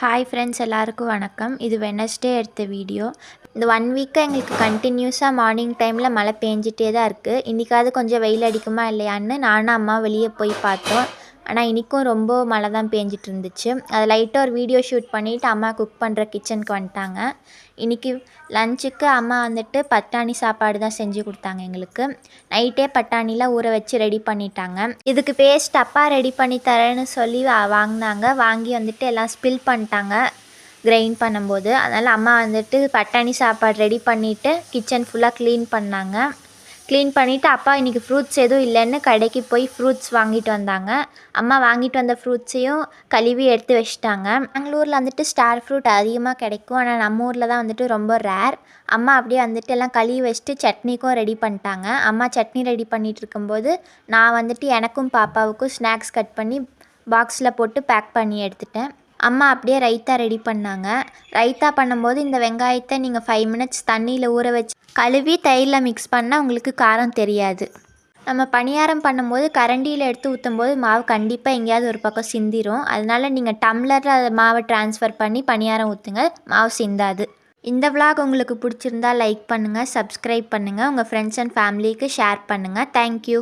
Hi friends, எல்லாருக்கும் வணக்கம். இது வெட்னஸ்டே எடுத்த வீடியோ. இந்த 1 வீக்காக எங்களுக்கு கண்டினியூஸாக மார்னிங் டைமில் மழை பேஞ்சிட்டே தான் இருக்குது. இன்றைக்காவது கொஞ்சம் வெயில் அடிக்குமா இல்லையான்னு நானும் அம்மா வெளியே போய் பார்த்தோம். ஆனால் இன்றைக்கும் ரொம்ப மழை தான் பேஞ்சிட்டு இருந்துச்சு. அது லைட்டாக ஒரு வீடியோ ஷூட் பண்ணிவிட்டு அம்மா குக் பண்ணுற கிச்சனுக்கு வந்துட்டாங்க. இன்றைக்கி லஞ்சுக்கு அம்மா வந்துட்டு பட்டாணி சாப்பாடு தான் செஞ்சு கொடுத்தாங்க எங்களுக்கு. நைட்டே பட்டாணிலாம் ஊற வச்சு ரெடி பண்ணிட்டாங்க. இதுக்கு பேஸ்ட் அப்பா ரெடி பண்ணி தரேன்னு சொல்லி வாங்கினாங்க. வாங்கி வந்துட்டு எல்லாம் ஸ்பில் பண்ணிட்டாங்க கிரைண்ட் பண்ணும்போது. அதனால் அம்மா வந்துட்டு பட்டாணி சாப்பாடு ரெடி பண்ணிவிட்டு கிச்சன் ஃபுல்லாக க்ளீன் பண்ணாங்க. க்ளீன் பண்ணிவிட்டு அப்பா இன்றைக்கி ஃப்ரூட்ஸ் எதுவும் இல்லைன்னு கடைக்கு போய் ஃப்ரூட்ஸ் வாங்கிட்டு வந்தாங்க. அம்மா வாங்கிட்டு வந்த ஃப்ரூட்ஸையும் கழுவி எடுத்து வச்சிட்டாங்க. பெங்களூரில் வந்துட்டு ஸ்டார் ஃப்ரூட் அதிகமாக கிடைக்கும். ஆனால் நம்ம ஊரில் தான் வந்துட்டு ரொம்ப ரேர். அம்மா அப்படியே வந்துட்டு எல்லாம் கழுவி வச்சுட்டு சட்னிக்கும் ரெடி பண்ணிட்டாங்க. அம்மா சட்னி ரெடி பண்ணிகிட்டு இருக்கும்போது நான் வந்துட்டு எனக்கும் பாப்பாவுக்கும் ஸ்நாக்ஸ் கட் பண்ணி பாக்ஸில் போட்டு பேக் பண்ணி எடுத்துட்டேன். அம்மா அப்படியே ரைத்தா ரெடி பண்ணாங்க. ரைத்தா பண்ணும்போது இந்த வெங்காயத்தை நீங்கள் 5 மினிட்ஸ் தண்ணியில் ஊற வச்சு கழுவி தயிரில் மிக்ஸ் பண்ணால் உங்களுக்கு காரம் தெரியாது. நம்ம பணியாரம் பண்ணும்போது கரண்டியில் எடுத்து ஊற்றும்போது மாவு கண்டிப்பாக எங்கேயாவது ஒரு பக்கம் சிந்திரும். அதனால நீங்கள் டம்ளரில் மாவை ட்ரான்ஸ்ஃபர் பண்ணி பணியாரம் ஊற்றுங்க, மாவு சிந்தாது. இந்த விளாக் உங்களுக்கு பிடிச்சிருந்தா லைக் பண்ணுங்கள், சப்ஸ்கிரைப் பண்ணுங்கள், உங்கள் ஃப்ரெண்ட்ஸ் அண்ட் ஃபேமிலிக்கு ஷேர் பண்ணுங்கள். தேங்க்யூ.